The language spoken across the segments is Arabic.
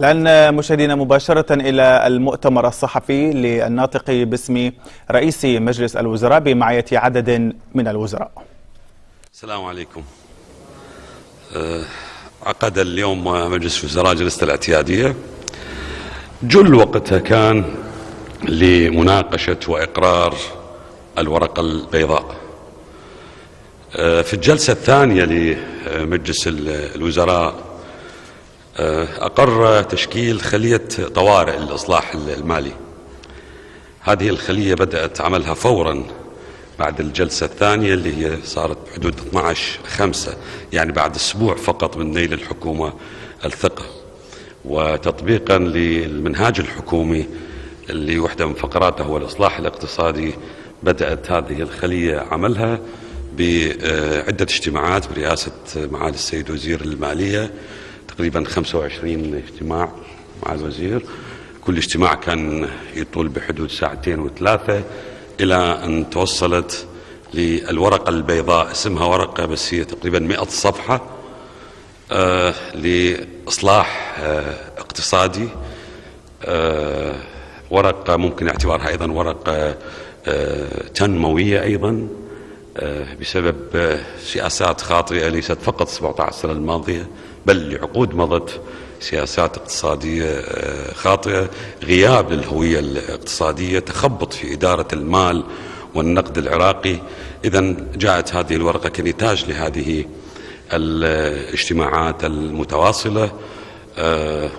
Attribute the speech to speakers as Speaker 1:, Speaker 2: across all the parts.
Speaker 1: الآن مشاهدينا مباشرة إلى المؤتمر الصحفي للناطق باسم رئيس مجلس الوزراء بمعية عدد من الوزراء.
Speaker 2: السلام عليكم. عقد اليوم مجلس الوزراء جلسة الاعتيادية، جل وقتها كان لمناقشة وإقرار الورقة البيضاء. في الجلسة الثانية لمجلس الوزراء أقر تشكيل خلية طوارئ للإصلاح المالي. هذه الخلية بدأت عملها فورا بعد الجلسة الثانية اللي هي صارت بحدود 12/5، يعني بعد أسبوع فقط من نيل الحكومة الثقة، وتطبيقا للمنهاج الحكومي اللي واحدة من فقراته هو الإصلاح الاقتصادي. بدأت هذه الخلية عملها بعدة اجتماعات برئاسة معالي السيد وزير المالية، تقريبا 25 اجتماع مع الوزير. كل اجتماع كان يطول بحدود 2 و3 إلى أن توصلت للورقة البيضاء. اسمها ورقة بس هي تقريبا 100 صفحة لإصلاح اقتصادي. ورقة ممكن اعتبارها أيضا ورقة تنموية أيضا، بسبب سياسات خاطئة ليست فقط 17 سنة الماضية بل لعقود مضت، سياسات اقتصادية خاطئة، غياب للهوية الاقتصادية، تخبط في إدارة المال والنقد العراقي. إذن جاءت هذه الورقة كنتاج لهذه الاجتماعات المتواصلة.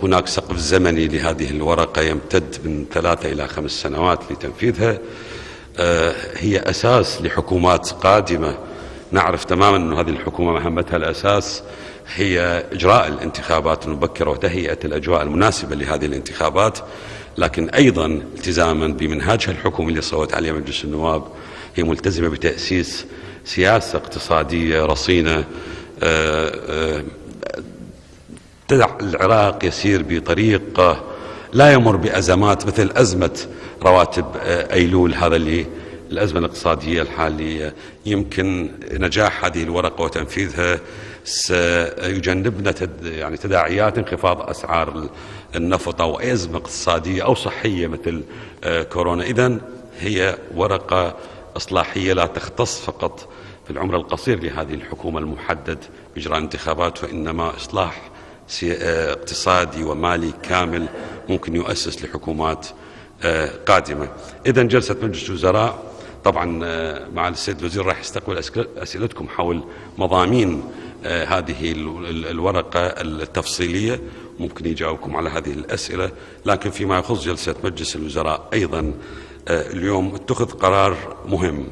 Speaker 2: هناك سقف زمني لهذه الورقة يمتد من 3 إلى 5 سنوات لتنفيذها. هي أساس لحكومات قادمة. نعرف تماما أن هذه الحكومة مهمتها الأساس هي إجراء الانتخابات المبكرة وتهيئة الأجواء المناسبة لهذه الانتخابات، لكن أيضا التزاما بمنهاجها الحكومي اللي صوت عليه مجلس النواب، هي ملتزمة بتأسيس سياسة اقتصادية رصينة تدع العراق يسير بطريق لا يمر بأزمات مثل أزمة رواتب أيلول. هذا اللي الأزمة الاقتصادية الحالية. يمكن نجاح هذه الورقة وتنفيذها سيجنبنا يعني تداعيات انخفاض أسعار النفط أو أزمة اقتصادية أو صحية مثل كورونا. إذن هي ورقة إصلاحية لا تختص فقط في العمر القصير لهذه الحكومة المحدد بإجراء انتخابات، وإنما إصلاح اقتصادي ومالي كامل ممكن يؤسس لحكومات قادمة. إذن جلسة مجلس الوزراء طبعا مع السيد الوزير راح يستقبل أسئلتكم حول مضامين هذه الورقة التفصيلية، ممكن يجاوبكم على هذه الأسئلة. لكن فيما يخص جلسة مجلس الوزراء أيضا اليوم اتخذ قرار مهم.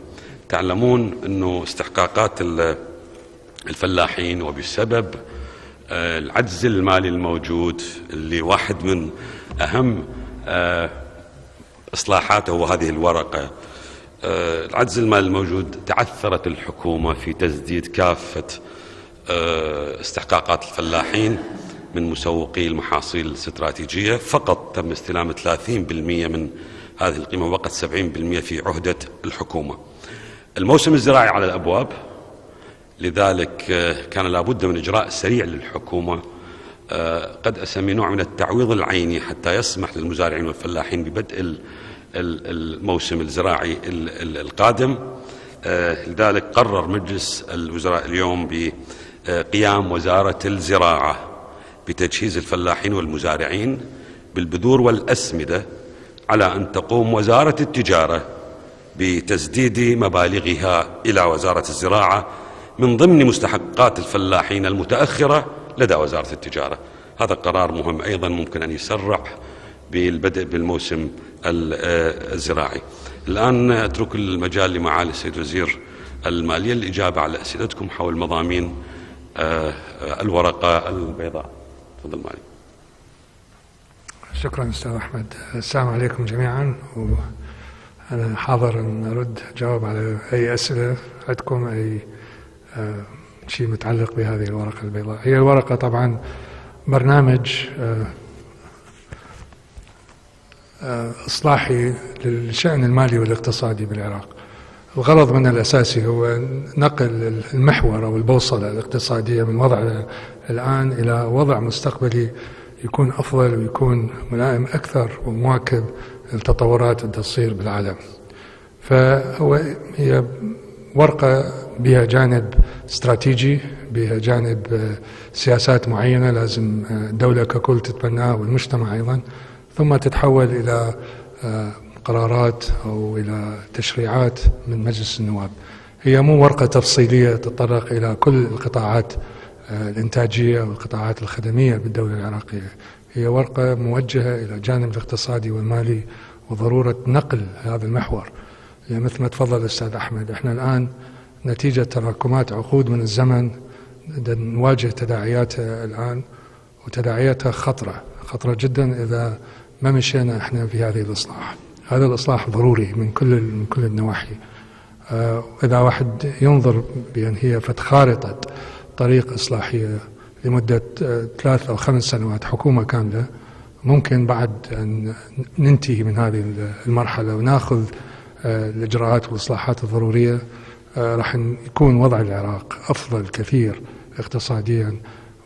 Speaker 2: تعلمون أنه استحقاقات الفلاحين وبسبب العجز المالي الموجود اللي واحد من أهم إصلاحاته هو هذه الورقة، العجز المالي الموجود، تعثرت الحكومة في تسديد كافة استحقاقات الفلاحين من مسوقي المحاصيل الاستراتيجية. فقط تم استلام 30% من هذه القيمة، وبقت 70% في عهدة الحكومة. الموسم الزراعي على الأبواب، لذلك كان لابد من إجراء سريع للحكومة، قد أسمي نوع من التعويض العيني حتى يسمح للمزارعين والفلاحين ببدء الموسم الزراعي القادم. لذلك قرر مجلس الوزراء اليوم بقيام وزارة الزراعة بتجهيز الفلاحين والمزارعين بالبذور والأسمدة، على أن تقوم وزارة التجارة بتسديد مبالغها إلى وزارة الزراعة من ضمن مستحقات الفلاحين المتأخرة لدى وزارة التجارة. هذا قرار مهم أيضا ممكن أن يسرع بالبدء بالموسم الزراعي. الآن أترك المجال لمعالي السيد وزير المالية للإجابة على أسئلتكم حول مضامين الورقة البيضاء. تفضل معالي.
Speaker 3: شكرا أستاذ أحمد. السلام عليكم جميعا، وأنا حاضر أن أرد جواب على أي أسئلة عندكم، أي شيء متعلق بهذه الورقة البيضاء. هي الورقة طبعا برنامج إصلاحي للشأن المالي والاقتصادي بالعراق. الغرض منه الأساسي هو نقل المحور أو البوصلة الاقتصادية من وضع الآن إلى وضع مستقبلي يكون أفضل ويكون ملائم أكثر ومواكب التطورات اللي تصير بالعالم. هي ورقة بها جانب استراتيجي، بها جانب سياسات معينة لازم الدولة ككل تتبناها والمجتمع أيضا، ثم تتحول إلى قرارات أو إلى تشريعات من مجلس النواب. هي مو ورقة تفصيلية تتطرق إلى كل القطاعات الإنتاجية والقطاعات الخدمية بالدولة العراقية. هي ورقة موجهة إلى الجانب الاقتصادي والمالي وضرورة نقل هذا المحور. يعني مثل ما تفضل الأستاذ أحمد، احنا الآن نتيجة تراكمات عقود من الزمن نواجه تداعياتها الآن، وتداعياتها خطرة جدا إذا ما مشينا احنا في هذه الإصلاح. هذا الإصلاح ضروري من كل النواحي. إذا واحد ينظر بأن هي خارطة طريق إصلاحية لمدة 3 أو 5 سنوات حكومة كاملة، ممكن بعد أن ننتهي من هذه المرحلة وناخذ الإجراءات والإصلاحات الضرورية، راح يكون وضع العراق أفضل كثير اقتصاديا،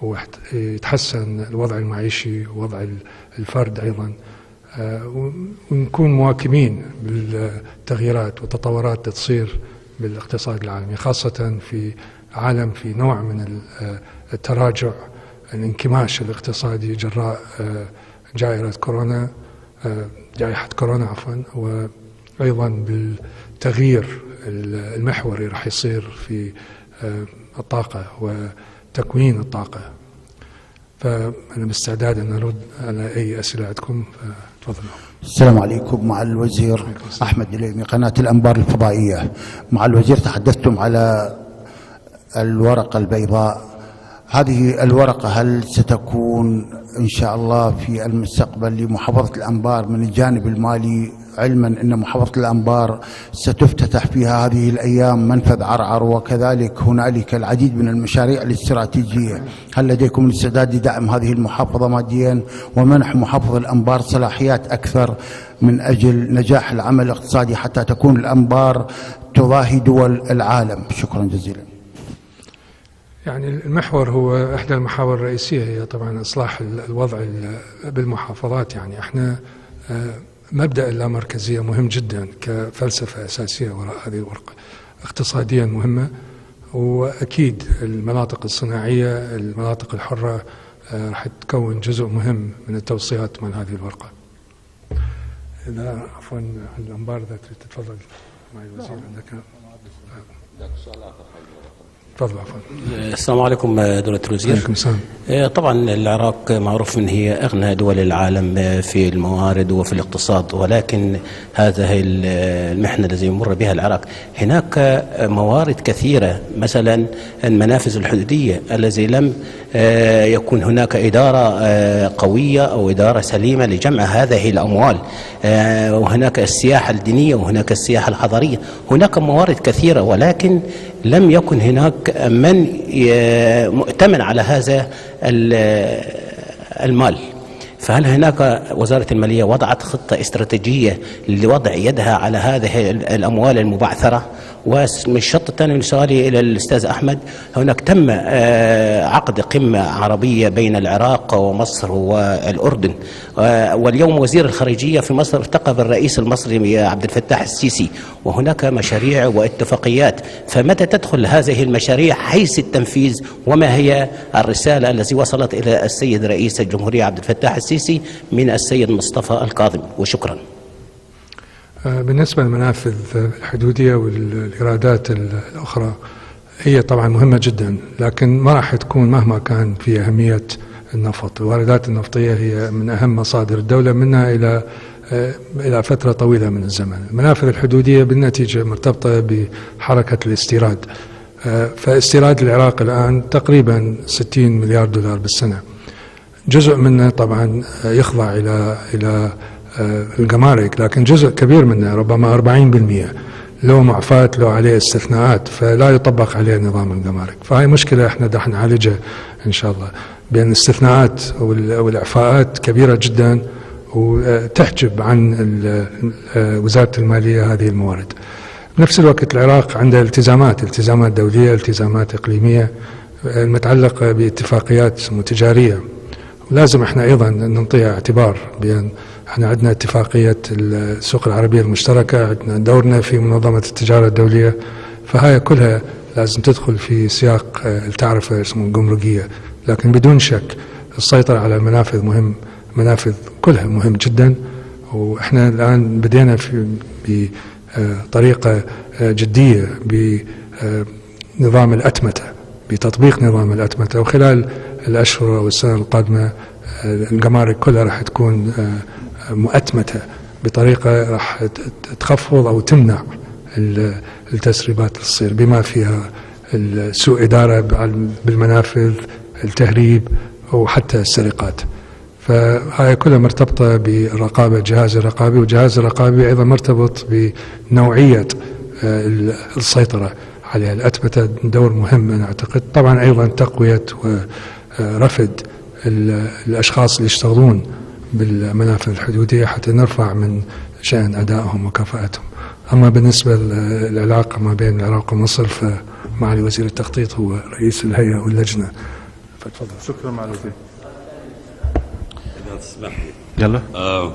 Speaker 3: ويتحسن الوضع المعيشي ووضع الفرد أيضا، ونكون مواكبين بالتغييرات والتطورات تصير بالاقتصاد العالمي، خاصة في عالم في نوع من التراجع، الانكماش الاقتصادي جراء جائحة كورونا عفوا، وأيضا بالتغيير المحوري راح يصير في الطاقة وتكوين الطاقة. فأنا باستعداد أن أرد على أي أسئلة عندكم، تفضلوا.
Speaker 4: السلام عليكم. مع الوزير أحمد دليمي، قناة الأنبار الفضائية. مع الوزير تحدثتم على الورقة البيضاء. هذه الورقة هل ستكون إن شاء الله في المستقبل لمحافظة الأنبار من الجانب المالي، علما أن محافظة الأنبار ستفتتح فيها هذه الأيام منفذ عرعر، وكذلك هنالك العديد من المشاريع الاستراتيجية، هل لديكم الاستعداد لدعم هذه المحافظة ماديا ومنح محافظة الأنبار صلاحيات أكثر من أجل نجاح العمل الاقتصادي حتى تكون الأنبار تضاهي دول العالم؟ شكرا جزيلا.
Speaker 3: يعني المحور هو إحدى المحاور الرئيسية، هي طبعا إصلاح الوضع بالمحافظات. يعني احنا مبدأ اللامركزية مهم جدا كفلسفة أساسية وراء هذه الورقة، اقتصاديا مهمة، وأكيد المناطق الصناعية، المناطق الحرة راح تكون جزء مهم من التوصيات من هذه الورقة. إذا عفوا الأنبار إذا تتفضل معي الوزير، عندك سؤال آخر. تفضل.
Speaker 5: السلام عليكم دولة الوزير.
Speaker 3: عليكم السلام.
Speaker 5: طبعا العراق معروف ان هي اغنى دول العالم في الموارد وفي الاقتصاد، ولكن هذه المحنة التي يمر بها العراق، هناك موارد كثيرة، مثلا المنافذ الحدودية الذي لم يكون هناك إدارة قوية أو إدارة سليمة لجمع هذه الأموال، وهناك السياحة الدينية وهناك السياحة الحضارية، هناك موارد كثيرة، ولكن لم يكن هناك من مؤتمن على هذا المال. فهل هناك وزارة المالية وضعت خطة استراتيجية لوضع يدها على هذه الأموال المبعثرة؟ ومن الشق الثاني من سؤالي إلى الأستاذ أحمد، هناك تم عقد قمة عربية بين العراق ومصر والأردن، واليوم وزير الخارجية في مصر التقى بالرئيس المصري عبد الفتاح السيسي، وهناك مشاريع واتفاقيات، فمتى تدخل هذه المشاريع حيث التنفيذ؟ وما هي الرسالة التي وصلت إلى السيد رئيس الجمهورية عبد الفتاح السيسي من السيد مصطفى الكاظمي؟ وشكرا.
Speaker 3: بالنسبة للمنافذ الحدودية والإيرادات الأخرى، هي طبعا مهمة جدا، لكن ما راح تكون مهما كان في أهمية النفط. الواردات النفطية هي من أهم مصادر الدولة منها إلى فترة طويلة من الزمن. المنافذ الحدودية بالنتيجة مرتبطة بحركة الاستيراد، فاستيراد العراق الآن تقريبا 60 مليار دولار بالسنة، جزء منه طبعا يخضع إلى الجمارك، لكن جزء كبير منه ربما 40% له معفاة، له عليه استثناءات، فلا يطبق عليه نظام الجمارك. فهي مشكلة احنا راح نعالجها ان شاء الله، بأن الاستثناءات والإعفاءات كبيرة جدا وتحجب عن وزارة المالية هذه الموارد. بنفس الوقت العراق عنده التزامات دولية، التزامات إقليمية المتعلقة باتفاقيات تجارية، ولازم احنا ايضا نعطيها اعتبار، بان احنا عندنا اتفاقية السوق العربية المشتركة، عندنا دورنا في منظمة التجارة الدولية، فهاي كلها لازم تدخل في سياق التعرفة الجمركية. لكن بدون شك السيطرة على المنافذ مهم، منافذ كلها مهم جدا، واحنا الآن بدينا بطريقة جدية بنظام الأتمتة، بتطبيق نظام الأتمتة، وخلال الأشهر والسنة القادمة الجمارك كلها راح تكون مؤتمتة بطريقة راح تخفض أو تمنع التسريبات اللي تصير، بما فيها سوء إدارة بالمنافذ، التهريب وحتى السرقات. فهاي كلها مرتبطة بالرقابة، الجهاز الرقابي، والجهاز الرقابي أيضا مرتبط بنوعية السيطرة عليها. الأتمتة دور مهم أنا أعتقد، طبعا أيضا تقوية ورفد الأشخاص اللي يشتغلون بالمنافذ الحدودية حتى نرفع من شأن أدائهم وكفاءتهم. أما بالنسبة للعلاقة ما بين العراق ومصر، فمعالي وزير التخطيط هو رئيس الهيئة واللجنة، فتفضل.
Speaker 6: شكرا معالي الوزير.
Speaker 2: إذا تسمح لي. يلا.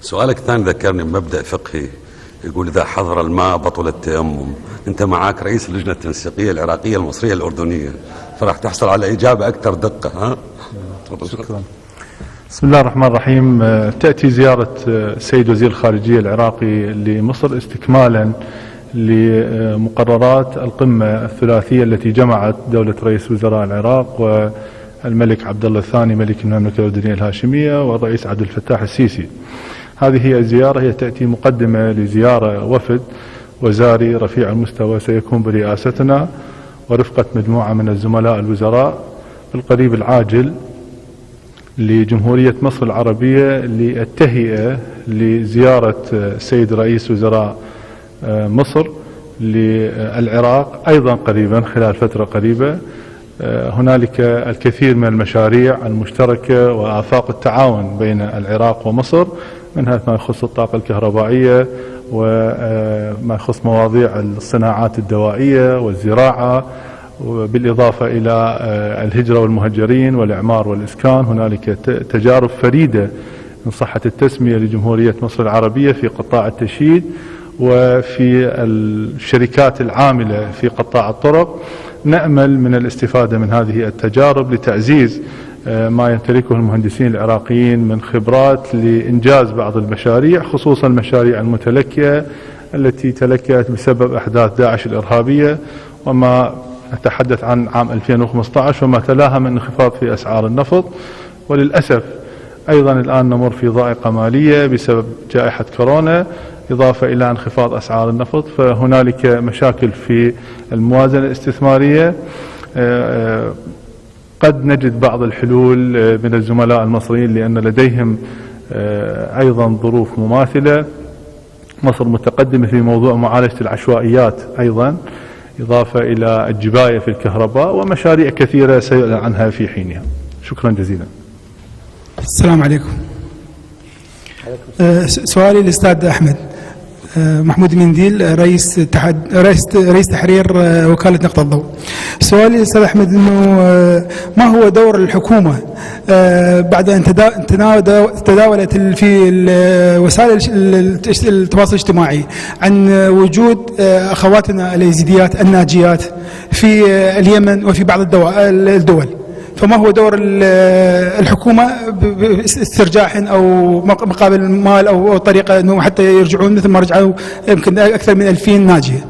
Speaker 2: سؤالك الثاني ذكرني بمبدأ فقهي يقول إذا حضر الماء بطل التيمم. أنت معك رئيس اللجنة التنسيقية العراقية المصرية الأردنية، فراح تحصل على إجابة أكثر دقة. ها؟
Speaker 6: شكرا. بسم الله الرحمن الرحيم. تأتي زيارة السيد وزير الخارجية العراقي لمصر استكمالا لمقررات القمة الثلاثية التي جمعت دولة رئيس وزراء العراق والملك عبد الله الثاني ملك المملكة الأردنية الهاشمية والرئيس عبد الفتاح السيسي. هذه هي الزيارة، هي تأتي مقدمة لزيارة وفد وزاري رفيع المستوى سيكون برئاستنا ورفقة مجموعة من الزملاء الوزراء بالقريب العاجل لجمهورية مصر العربية للتهيئة لزيارة السيد رئيس وزراء مصر للعراق أيضا قريبا خلال فترة قريبة. هنالك الكثير من المشاريع المشتركة وآفاق التعاون بين العراق ومصر، منها ما يخص الطاقة الكهربائية وما يخص مواضيع الصناعات الدوائية والزراعة، بالإضافة إلى الهجرة والمهجرين والإعمار والإسكان. هنالك تجارب فريدة من صحة التسمية لجمهورية مصر العربية في قطاع التشييد وفي الشركات العاملة في قطاع الطرق. نأمل من الاستفادة من هذه التجارب لتعزيز ما يمتلكه المهندسين العراقيين من خبرات لإنجاز بعض المشاريع، خصوصا المشاريع المتلكئة التي تلكأت بسبب أحداث داعش الإرهابية، وما نتحدث عن عام 2015 وما تلاها من انخفاض في أسعار النفط. وللأسف أيضا الآن نمر في ضائقة مالية بسبب جائحة كورونا، إضافة إلى انخفاض أسعار النفط، فهنالك مشاكل في الموازنة الاستثمارية. قد نجد بعض الحلول من الزملاء المصريين لأن لديهم أيضا ظروف مماثلة. مصر متقدمة في موضوع معالجة العشوائيات أيضا، إضافة إلى الجباية في الكهرباء ومشاريع كثيرة سيعلن عنها في حينها. شكرا جزيلا.
Speaker 7: السلام عليكم. سؤالي للأستاذ أحمد محمود منديل، رئيس تحرير وكالة نقطة الضوء. سؤالي للأستاذ أحمد إنه ما هو دور الحكومة بعد أن تداولت في وسائل التواصل الاجتماعي عن وجود أخواتنا اليزيديات الناجيات في اليمن وفي بعض الدول، فما هو دور الحكومة باسترجاح أو مقابل المال أو طريقة أنه حتى يرجعون مثل ما رجعوا يمكن أكثر من 2000 ناجية؟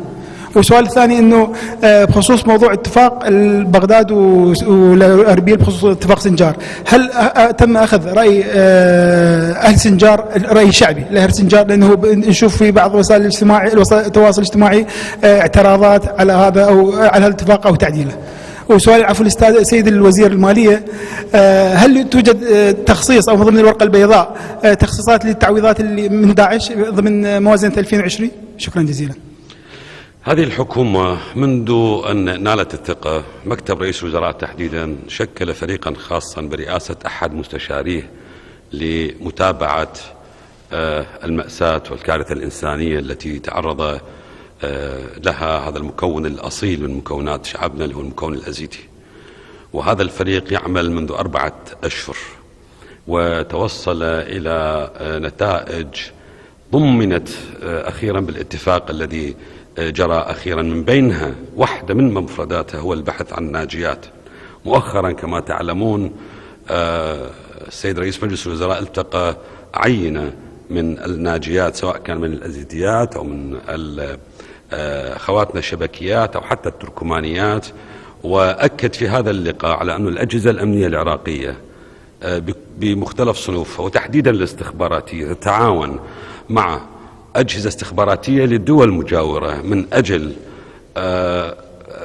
Speaker 7: والسؤال الثاني أنه بخصوص موضوع اتفاق بغداد والأربيل بخصوص اتفاق سنجار، هل تم أخذ رأي أهل سنجار، رأي شعبي لأهل سنجار؟ لأنه نشوف في بعض وسائل التواصل الاجتماعي اعتراضات على هذا أو على الاتفاق أو تعديله. وسؤال عفوا الأستاذ سيد الوزير المالية، هل توجد تخصيص أو ضمن الورقة البيضاء تخصيصات للتعويضات اللي من داعش ضمن موازنة 2020؟ شكرا جزيلا.
Speaker 2: هذه الحكومة منذ أن نالت الثقة، مكتب رئيس الوزراء تحديدا شكل فريقا خاصا برئاسة أحد مستشاريه لمتابعة المأساة والكارثة الإنسانية التي تعرض لها هذا المكون الأصيل من مكونات شعبنا اللي هو المكون الأزيدي. وهذا الفريق يعمل منذ 4 أشهر وتوصل إلى نتائج ضمنت أخيرا بالاتفاق الذي جرى أخيرا، من بينها واحدة من مفرداتها هو البحث عن ناجيات. مؤخرا كما تعلمون السيد رئيس مجلس الوزراء التقى عينة من الناجيات، سواء كان من الأزيديات أو من خواتنا الشبكيات أو حتى التركمانيات، وأكد في هذا اللقاء على أن الأجهزة الأمنية العراقية بمختلف صنوفها وتحديدا الاستخباراتية تتعاون مع أجهزة استخباراتية للدول المجاورة من أجل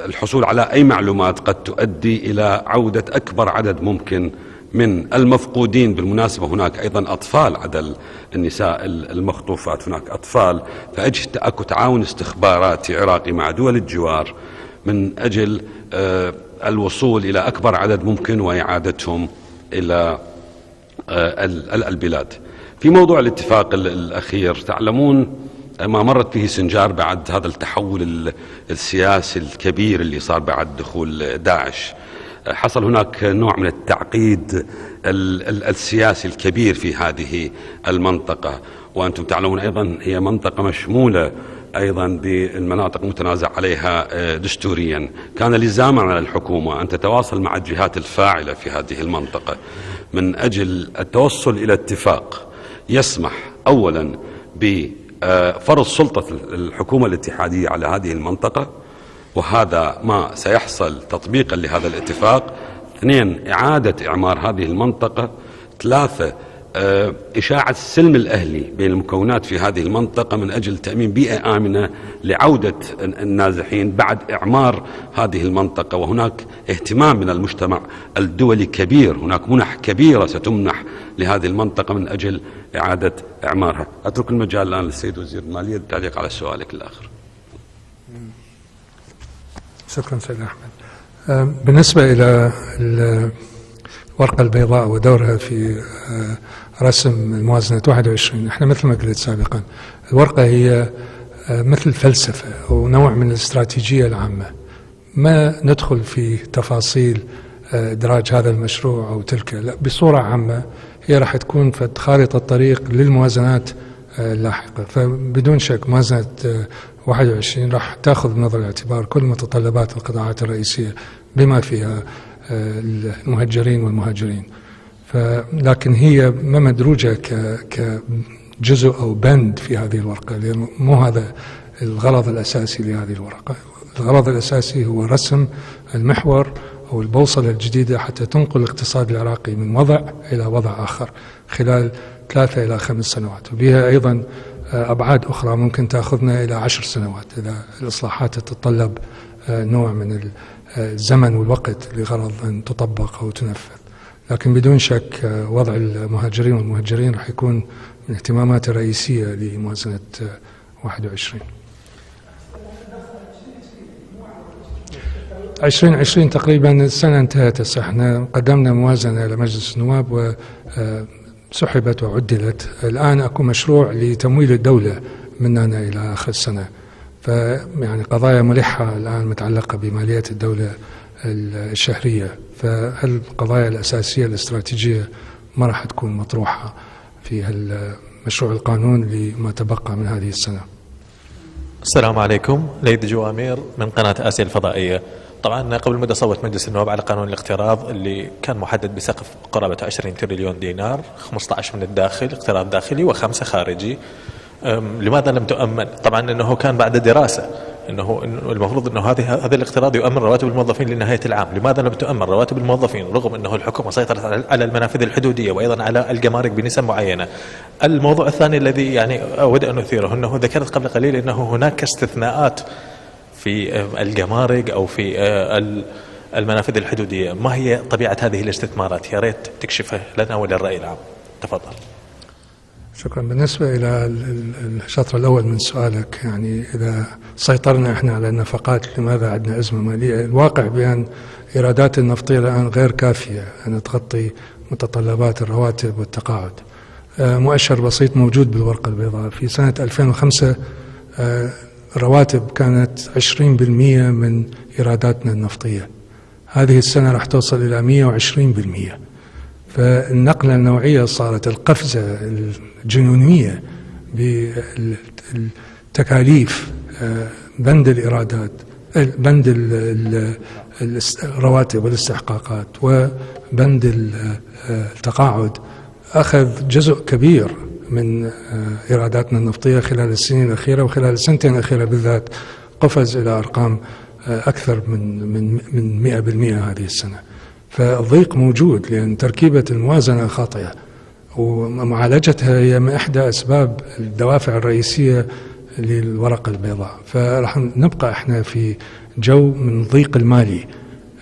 Speaker 2: الحصول على أي معلومات قد تؤدي إلى عودة أكبر عدد ممكن من المفقودين. بالمناسبة هناك أيضا أطفال عدد النساء المخطوفات، هناك أطفال، أكو تعاون استخباراتي عراقي مع دول الجوار من أجل الوصول إلى أكبر عدد ممكن وإعادتهم إلى البلاد. في موضوع الاتفاق الأخير، تعلمون ما مرت به سنجار بعد هذا التحول السياسي الكبير اللي صار بعد دخول داعش، حصل هناك نوع من التعقيد السياسي الكبير في هذه المنطقة، وأنتم تعلمون أيضا هي منطقة مشمولة أيضا بالمناطق متنازع عليها دستوريا. كان لزاما على الحكومة أن تتواصل مع الجهات الفاعلة في هذه المنطقة من أجل التوصل إلى اتفاق يسمح أولا بفرض سلطة الحكومة الاتحادية على هذه المنطقة، وهذا ما سيحصل تطبيقا لهذا الاتفاق. 2 إعادة إعمار هذه المنطقة. 3 إشاعة السلم الأهلي بين المكونات في هذه المنطقة من أجل تأمين بيئة آمنة لعودة النازحين بعد إعمار هذه المنطقة. وهناك اهتمام من المجتمع الدولي كبير، هناك منح كبيرة ستمنح لهذه المنطقة من أجل إعادة إعمارها. أترك المجال الآن للسيد وزير المالية للتعليق على سؤالك الآخر.
Speaker 3: شكرا سيد أحمد. بالنسبة إلى الورقة البيضاء ودورها في رسم الموازنة 21، احنا مثل ما قلت سابقا الورقة هي مثل فلسفة أو نوع من الاستراتيجية العامة، ما ندخل في تفاصيل إدراج هذا المشروع أو تلك، لا، بصورة عامة هي راح تكون فد خارطة الطريق للموازنات اللاحقة. فبدون شك موازنة 21 راح تأخذ بنظر الاعتبار كل متطلبات القطاعات الرئيسية بما فيها المهجرين والمهاجرين، لكن هي ما مدروجة كجزء أو بند في هذه الورقة، لأنه مو هذا الغرض الأساسي لهذه الورقة. الغرض الأساسي هو رسم المحور أو البوصلة الجديدة حتى تنقل الاقتصاد العراقي من وضع إلى وضع آخر خلال 3 إلى 5 سنوات، وبها أيضا أبعاد أخرى ممكن تأخذنا إلى 10 سنوات إذا الإصلاحات تتطلب نوع من الزمن والوقت لغرض أن تطبق أو تنفذ. لكن بدون شك وضع المهاجرين والمهجرين راح يكون من الاهتمامات الرئيسية لموازنة 21. 2020 تقريبا السنة انتهت، احنا قدمنا موازنة إلى مجلس النواب وسحبت وعدلت. الآن أكو مشروع لتمويل الدولة من هنا إلى آخر السنة، فيعني قضايا ملحة الآن متعلقة بمالية الدولة الشهرية، فالقضايا الأساسية الاستراتيجية ما راح تكون مطروحة في المشروع القانون لما تبقى من هذه السنة.
Speaker 8: السلام عليكم، ليد جوامير من قناة آسيا الفضائية. طبعا قبل مدة صوت مجلس النواب على قانون الاقتراض اللي كان محدد بسقف قرابة 20 تريليون دينار، 15 من الداخل اقتراض داخلي و5 خارجي. لماذا لم تؤمن؟ طبعا انه كان بعد دراسة انه المفروض انه هذا الاقتراض يؤمن رواتب الموظفين لنهاية العام. لماذا لم تؤمن رواتب الموظفين رغم انه الحكومة سيطرت على المنافذ الحدودية وايضا على الجمارك بنسب معينة؟ الموضوع الثاني الذي يعني اود ان اثيره انه ذكرت قبل قليل انه هناك استثناءات في الجمارك او في المنافذ الحدودية. ما هي طبيعة هذه الاستثمارات؟ يا ريت تكشفه لنا وللرأي العام. تفضل.
Speaker 3: شكرا. بالنسبة إلى الشطر الأول من سؤالك، يعني إذا سيطرنا إحنا على النفقات لماذا عندنا أزمة مالية؟ الواقع بأن إيرادات النفطية الآن غير كافية أن تغطي متطلبات الرواتب والتقاعد. مؤشر بسيط موجود بالورقة البيضاء، في سنة 2005 الرواتب كانت 20% من إيراداتنا النفطية. هذه السنة راح توصل إلى 120%. فالنقلة النوعية صارت القفزة الجنونية بالتكاليف، بند الإيرادات، بند الرواتب والاستحقاقات وبند التقاعد، أخذ جزء كبير من إيراداتنا النفطية خلال السنين الأخيرة، وخلال السنتين الأخيرة بالذات قفز إلى أرقام أكثر من 100% هذه السنة. فالضيق موجود لأن تركيبة الموازنة خاطئة، ومعالجتها هي من إحدى أسباب الدوافع الرئيسية للورقة البيضاء. فراح نبقى إحنا في جو من الضيق المالي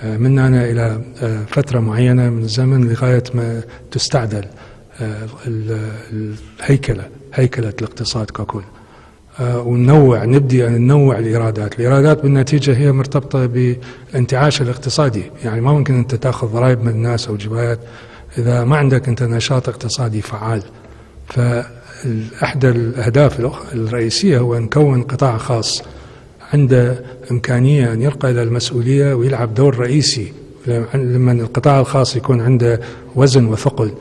Speaker 3: من هنا إلى فترة معينة من الزمن لغاية ما تستعدل هيكلة الاقتصاد ككل، نبدي أن ننوع الإيرادات بالنتيجة هي مرتبطة بالانتعاش الاقتصادي. يعني ما ممكن أنت تأخذ ضرائب من الناس أو جبايات إذا ما عندك أنت نشاط اقتصادي فعال. فأحدى الأهداف الرئيسية هو نكون قطاع خاص عنده إمكانية أن يرقى إلى المسؤولية ويلعب دور رئيسي. لما القطاع الخاص يكون عنده وزن وثقل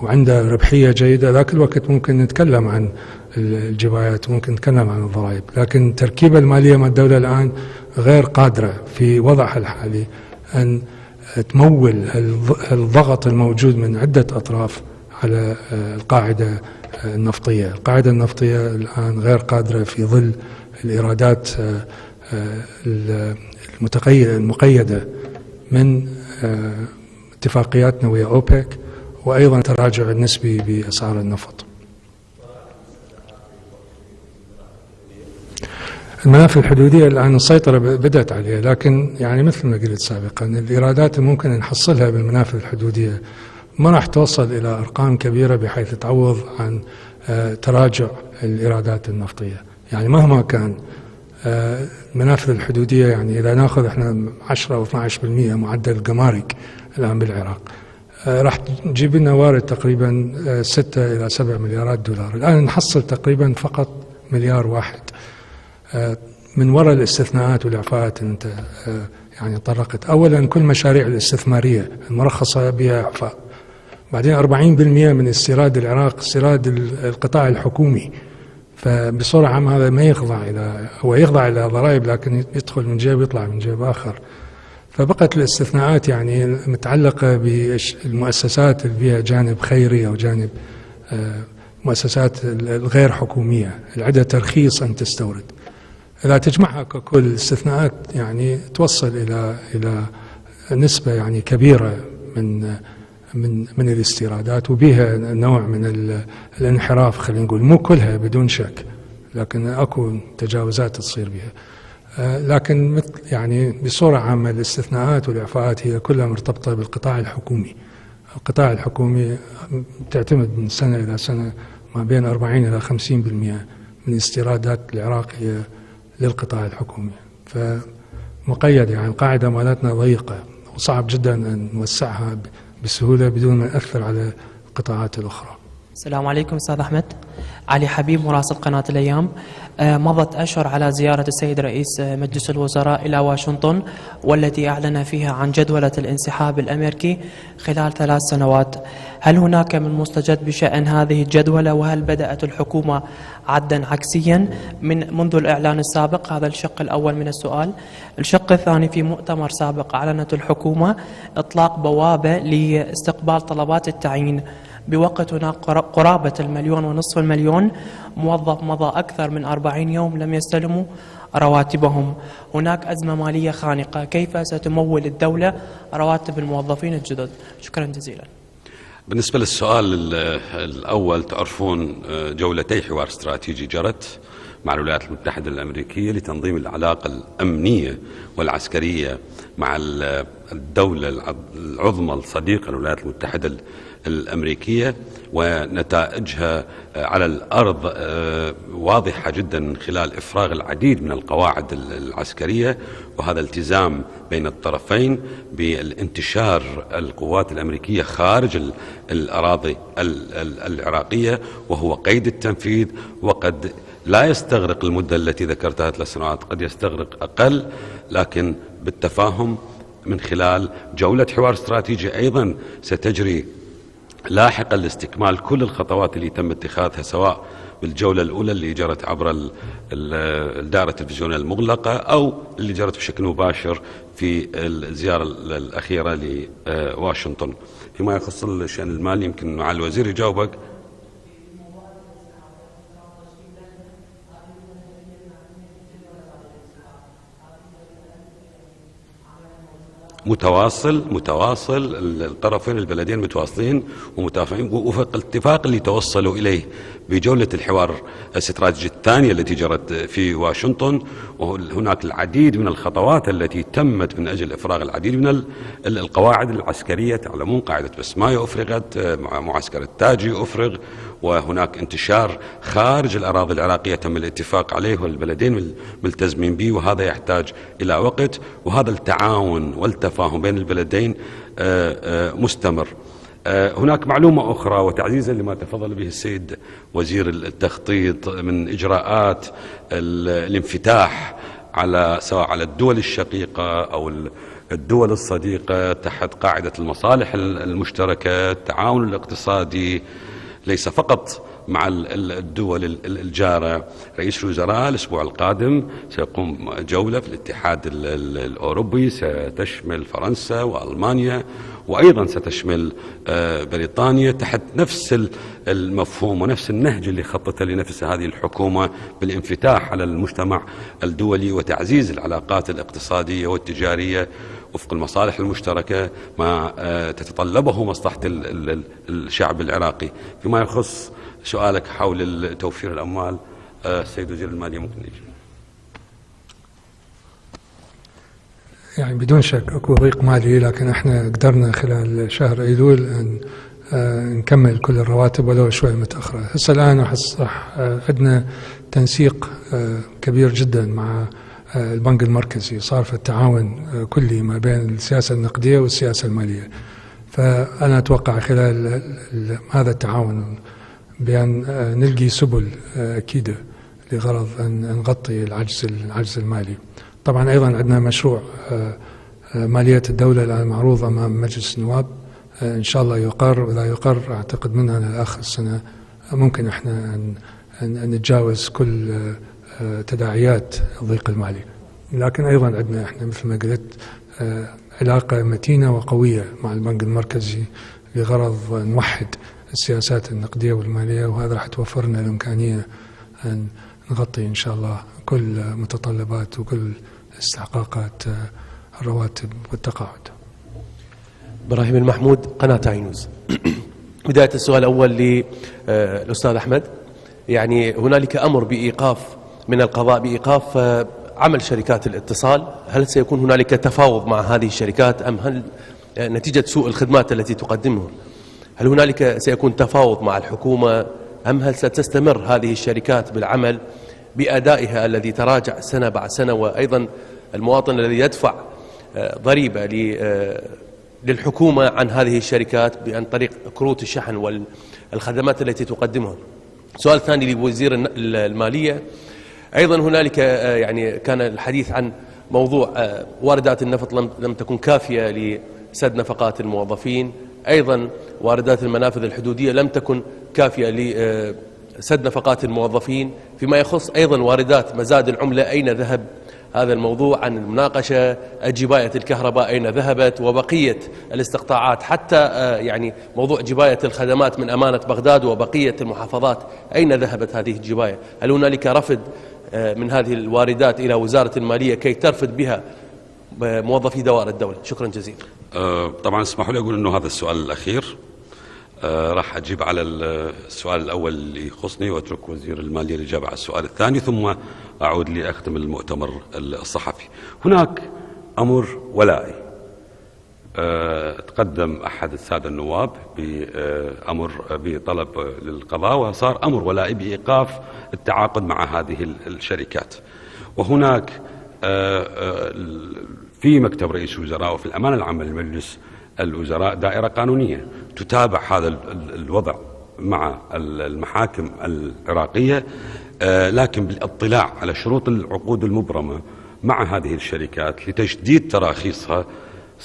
Speaker 3: وعنده ربحية جيدة، ذاك الوقت ممكن نتكلم عن الجبايات، ممكن نتكلم عن الضرائب. لكن التركيبة المالية مع الدولة الآن غير قادرة في وضعها الحالي أن تمول الضغط الموجود من عدة أطراف على القاعدة النفطية. القاعدة النفطية الآن غير قادرة في ظل الإيرادات المقيدة من اتفاقياتنا ويا أوبك، وأيضا تراجع النسبي بأسعار النفط. المنافذ الحدودية الآن السيطرة بدأت عليها، لكن يعني مثل ما قلت سابقا الإيرادات ممكن نحصلها بالمنافذ الحدودية ما راح توصل إلى أرقام كبيرة بحيث تعوض عن تراجع الإيرادات النفطية. يعني مهما كان المنافذ الحدودية، يعني إذا ناخذ احنا 10 أو 12% معدل الجمارك الآن بالعراق، راح تجيب لنا وارد تقريبا 6 إلى 7 مليارات دولار. الآن نحصل تقريبا فقط 1 مليار واحد من وراء الاستثناءات والإعفاءات اللي أنت يعني طرقت. أولا كل مشاريع الاستثمارية المرخصة بها إعفاء، بعدين 40% من استيراد العراق استيراد القطاع الحكومي، فبصورة عامة هذا ما يخضع إلى ضرائب، لكن يدخل من جيب ويطلع من جيب آخر. فبقت الاستثناءات يعني متعلقة بالمؤسسات اللي فيها جانب خيري أو جانب مؤسسات الغير حكومية اللي عندها ترخيص أن تستورد. إذا تجمعها ككل الاستثناءات يعني توصل إلى نسبة يعني كبيرة من الاستيرادات، وبها نوع من الانحراف، خلينا نقول مو كلها بدون شك، لكن اكو تجاوزات تصير بها. لكن يعني بصورة عامة الاستثناءات والإعفاءات هي كلها مرتبطة بالقطاع الحكومي. القطاع الحكومي تعتمد من سنة إلى سنة ما بين 40 إلى 50% من استيرادات العراق هي للقطاع الحكومي. فمقيد يعني القاعدة مالتنا ضيقة، وصعب جدا أن نوسعها بسهولة بدون ما يأثر على القطاعات الأخرى.
Speaker 9: السلام عليكم أستاذ أحمد. علي حبيب مراسل قناة الأيام. مضت أشهر على زيارة السيد رئيس مجلس الوزراء إلى واشنطن، والتي أعلن فيها عن جدولة الانسحاب الأمريكي خلال 3 سنوات. هل هناك من مستجد بشأن هذه الجدولة؟ وهل بدأت الحكومة عدا عكسيا منذ الإعلان السابق؟ هذا الشق الأول من السؤال. الشق الثاني، في مؤتمر سابق أعلنت الحكومة إطلاق بوابة لاستقبال طلبات التعيين، بوقت هناك قرابة 1.5 مليون موظف مضى أكثر من 40 يوم لم يستلموا رواتبهم. هناك أزمة مالية خانقة، كيف ستمول الدولة رواتب الموظفين الجدد؟ شكرا جزيلا.
Speaker 2: بالنسبة للسؤال الأول، تعرفون جولتي حوار استراتيجي جرت مع الولايات المتحدة الأمريكية لتنظيم العلاقة الأمنية والعسكرية مع الدولة العظمى الصديقة للولايات المتحدة الأمريكية، ونتائجها على الأرض واضحة جدا من خلال إفراغ العديد من القواعد العسكرية، وهذا التزام بين الطرفين بالانتشار القوات الأمريكية خارج الأراضي العراقية، وهو قيد التنفيذ، وقد لا يستغرق المدة التي ذكرتها 3 سنوات، قد يستغرق أقل، لكن بالتفاهم من خلال جولة حوار استراتيجي أيضا ستجري لاحقا لاستكمال كل الخطوات اللي تم اتخاذها، سواء بالجولة الأولى اللي جرت عبر الدائرة التلفزيونية المغلقة أو اللي جرت بشكل مباشر في الزيارة الأخيرة لواشنطن. فيما يخص الشأن المالي يمكن معالي الوزير يجاوبك. متواصل الطرفين البلدين متواصلين ومتفقين، وفق الاتفاق اللي توصلوا إليه بجولة الحوار الاستراتيجي الثانية التي جرت في واشنطن. وهناك العديد من الخطوات التي تمت من أجل إفراغ العديد من القواعد العسكرية. تعلمون قاعدة بسماية أفرغت، معسكر التاجي أفرغ، وهناك انتشار خارج الأراضي العراقية تم الاتفاق عليه والبلدين ملتزمين به، وهذا يحتاج إلى وقت، وهذا التعاون والتفاهم بين البلدين مستمر. هناك معلومة أخرى وتعزيزا لما تفضل به السيد وزير التخطيط من إجراءات الانفتاح على سواء على الدول الشقيقة أو الدول الصديقة تحت قاعدة المصالح المشتركة، التعاون الاقتصادي ليس فقط مع الدول الجارة. رئيس الوزراء الأسبوع القادم سيقوم جولة في الاتحاد الأوروبي ستشمل فرنسا وألمانيا، وأيضا ستشمل بريطانيا، تحت نفس المفهوم ونفس النهج اللي خطتها لنفس هذه الحكومة بالانفتاح على المجتمع الدولي وتعزيز العلاقات الاقتصادية والتجارية وفق المصالح المشتركة ما تتطلبه مصلحة الشعب العراقي. فيما يخص سؤالك حول توفير الأموال، السيد وزير المالية ممكن يجي.
Speaker 3: يعني بدون شك اكو ضيق مالي، لكن احنا قدرنا خلال شهر ايلول ان نكمل كل الرواتب ولو شوي متاخره. هسه الان احس راح عندنا تنسيق كبير جدا مع البنك المركزي، صار في التعاون كلي ما بين السياسه النقديه والسياسه الماليه. فانا اتوقع خلال هذا التعاون بان نلقي سبل اكيده لغرض ان نغطي العجز المالي. طبعا ايضا عندنا مشروع ماليه الدوله الان معروض امام مجلس النواب، ان شاء الله يقر، واذا يقر اعتقد من هنا لاخر السنه ممكن احنا ان نتجاوز كل تداعيات الضيق المالي. لكن ايضا عندنا احنا مثل ما قلت علاقه متينه وقويه مع البنك المركزي لغرض نوحد السياسات النقديه والماليه، وهذا راح توفر لنا الامكانيه ان نغطي ان شاء الله كل متطلبات وكل استحقاقات الرواتب والتقاعد.
Speaker 10: ابراهيم المحمود، قناة عينوز. بداية السؤال الأول للأستاذ أحمد. يعني هنالك أمر بإيقاف من القضاء بإيقاف عمل شركات الاتصال، هل سيكون هنالك تفاوض مع هذه الشركات أم هل نتيجة سوء الخدمات التي تقدمها هل هنالك سيكون تفاوض مع الحكومة أم هل ستستمر هذه الشركات بالعمل بأدائها الذي تراجع سنة بعد سنة، وأيضا المواطن الذي يدفع ضريبة للحكومة عن هذه الشركات عن طريق كروت الشحن والخدمات التي تقدمها؟ سؤال ثاني لوزير المالية. أيضا هنالك يعني كان الحديث عن موضوع واردات النفط لم تكن كافية لسد نفقات الموظفين، أيضا واردات المنافذ الحدودية لم تكن كافية لسد نفقات الموظفين. فيما يخص أيضا واردات مزاد العملة، أين ذهب هذا الموضوع؟ عن المناقشة جباية الكهرباء أين ذهبت، وبقية الاستقطاعات، حتى يعني موضوع جباية الخدمات من أمانة بغداد وبقية المحافظات أين ذهبت هذه الجباية؟ هل هنالك رفض من هذه الواردات إلى وزارة المالية كي ترفض بها موظفي دوائر الدولة؟ شكرا جزيلا.
Speaker 2: طبعا اسمحوا لي أقول أنه هذا السؤال الأخير راح أجيب على السؤال الأول اللي يخصني وأترك وزير المالية الإجابة على السؤال الثاني، ثم أعود لأختم المؤتمر الصحفي. هناك أمر ولائي تقدم أحد السادة النواب بأمر بطلب للقضاء، وصار أمر ولائي بإيقاف التعاقد مع هذه الشركات. وهناك في مكتب رئيس الوزراء وفي الأمانة العامة لمجلس الوزراء دائرة قانونية تتابع هذا الوضع مع المحاكم العراقية، لكن بالاطلاع على شروط العقود المبرمة مع هذه الشركات لتجديد تراخيصها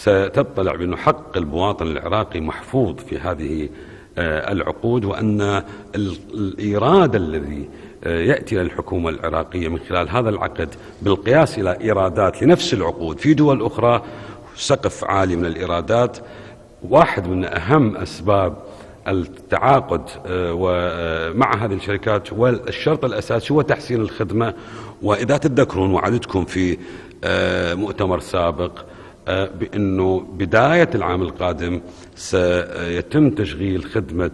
Speaker 2: ستطلع بأن حق المواطن العراقي محفوظ في هذه العقود، وأن الإيراد الذي يأتي للحكومة العراقية من خلال هذا العقد بالقياس إلى إيرادات لنفس العقود في دول أخرى سقف عالي من الإيرادات. واحد من أهم أسباب التعاقد ومع هذه الشركات والشرط الأساسي هو تحسين الخدمة. وإذا تتذكرون وعدتكم في مؤتمر سابق بأنه بداية العام القادم سيتم تشغيل خدمة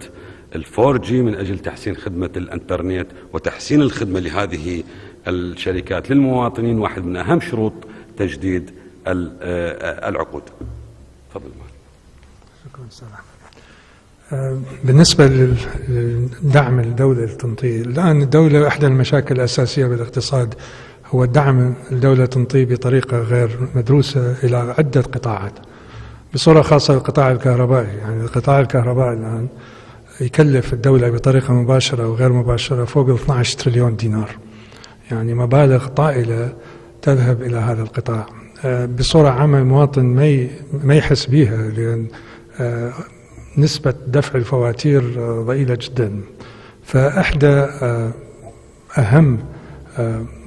Speaker 2: ال4G من أجل تحسين خدمة الإنترنت وتحسين الخدمة لهذه الشركات للمواطنين، واحد من أهم شروط تجديد العقود. تفضل.
Speaker 3: شكرا أستاذ أحمد. بالنسبة للدعم الدولة للتنطيط، الآن الدولة أحد المشاكل الأساسية بالاقتصاد هو الدعم الدولة تنطيه بطريقة غير مدروسة إلى عدة قطاعات، بصورة خاصة القطاع الكهربائي. يعني القطاع الكهربائي الآن يكلف الدولة بطريقة مباشرة وغير مباشرة فوق 12 تريليون دينار، يعني مبالغ طائلة تذهب إلى هذا القطاع. بصورة عامة المواطن ما يحس بها، لأن نسبة دفع الفواتير ضئيلة جدا. فإحدى أهم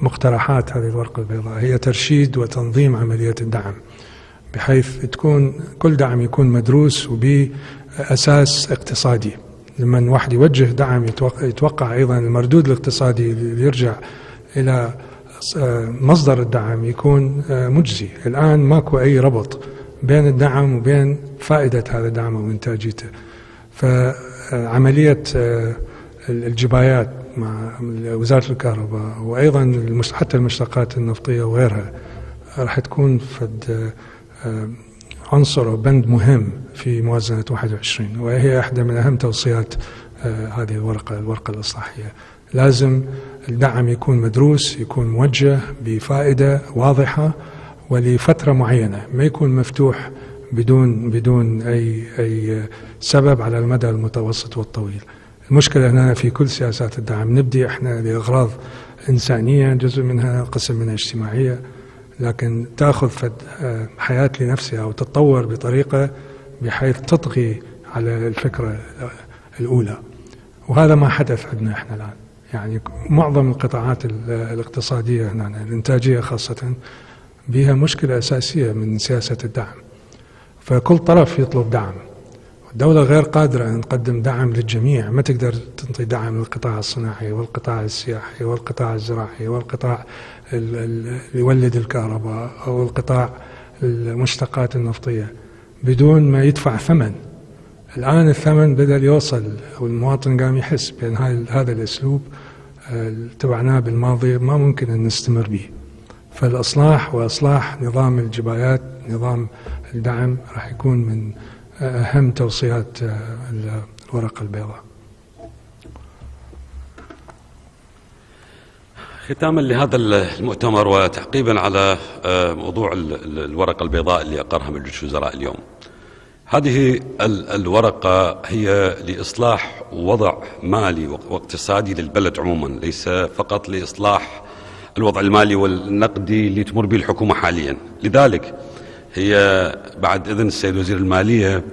Speaker 3: مقترحات هذه الورقة البيضاء هي ترشيد وتنظيم عملية الدعم، بحيث تكون كل دعم يكون مدروس وبأساس اقتصادي. لما واحد يوجه دعم يتوقع أيضا المردود الاقتصادي اللي يرجع إلى مصدر الدعم يكون مجزي. الآن ماكو أي ربط بين الدعم وبين فائدة هذا الدعم وإنتاجيته. فعملية الجبايات مع وزارة الكهرباء وأيضا حتى المشتقات النفطية وغيرها راح تكون فد عنصر وبند مهم في موازنة 21، وهي أحدى من أهم توصيات هذه الورقة الإصلاحية. لازم الدعم يكون مدروس، يكون موجه بفائدة واضحة ولفترة معينة، ما يكون مفتوح بدون أي سبب على المدى المتوسط والطويل. المشكلة هنا في كل سياسات الدعم نبدي احنا لأغراض إنسانية، جزء منها قسم منها اجتماعية، لكن تأخذ حياة لنفسها وتتطور بطريقة بحيث تطغي على الفكرة الأولى. وهذا ما حدث عندنا احنا الآن. يعني معظم القطاعات الاقتصادية هنا الإنتاجية خاصة بها مشكلة أساسية من سياسة الدعم، فكل طرف يطلب دعم. الدولة غير قادرة أن تقدم دعم للجميع، ما تقدر تنطي دعم للقطاع الصناعي والقطاع السياحي والقطاع الزراعي والقطاع اللي يولد الكهرباء أو القطاع المشتقات النفطية بدون ما يدفع ثمن. الآن الثمن بدأ يوصل والمواطن قام يحس بأن هذا الأسلوب تبعناه بالماضي ما ممكن أن نستمر به. فالإصلاح وإصلاح نظام الجبايات، نظام الدعم، راح يكون من أهم توصيات الورقة البيضاء.
Speaker 2: ختاما لهذا المؤتمر وتعقيبا على موضوع الورقة البيضاء اللي أقرها مجلس الوزراء اليوم، هذه الورقة هي لإصلاح وضع مالي واقتصادي للبلد عموما، ليس فقط لإصلاح الوضع المالي والنقدي اللي تمر به الحكومة حاليا. لذلك هي بعد إذن السيد وزير المالية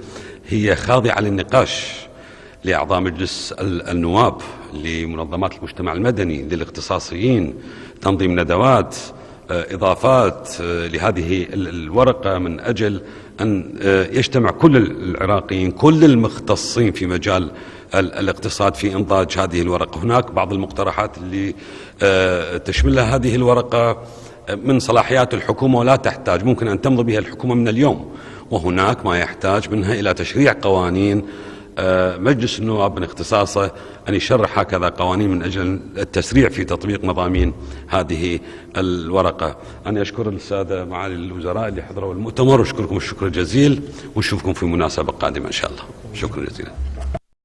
Speaker 2: هي خاضعة للنقاش لأعضاء مجلس النواب، لمنظمات المجتمع المدني، للاختصاصيين، تنظيم ندوات، إضافات لهذه الورقة من أجل أن يجتمع كل العراقيين، كل المختصين في مجال الاقتصاد في إنضاج هذه الورقة. هناك بعض المقترحات اللي تشملها هذه الورقة من صلاحيات الحكومة ولا تحتاج، ممكن أن تمضي بها الحكومة من اليوم، وهناك ما يحتاج منها إلى تشريع قوانين مجلس النواب من اختصاصه أن يشرح هكذا قوانين من أجل التسريع في تطبيق مضامين هذه الورقة. أنا أشكر السادة معالي الوزراء اللي حضروا المؤتمر، وأشكركم الشكر الجزيل، ونشوفكم في مناسبة قادمة إن شاء الله. شكرا جزيلا.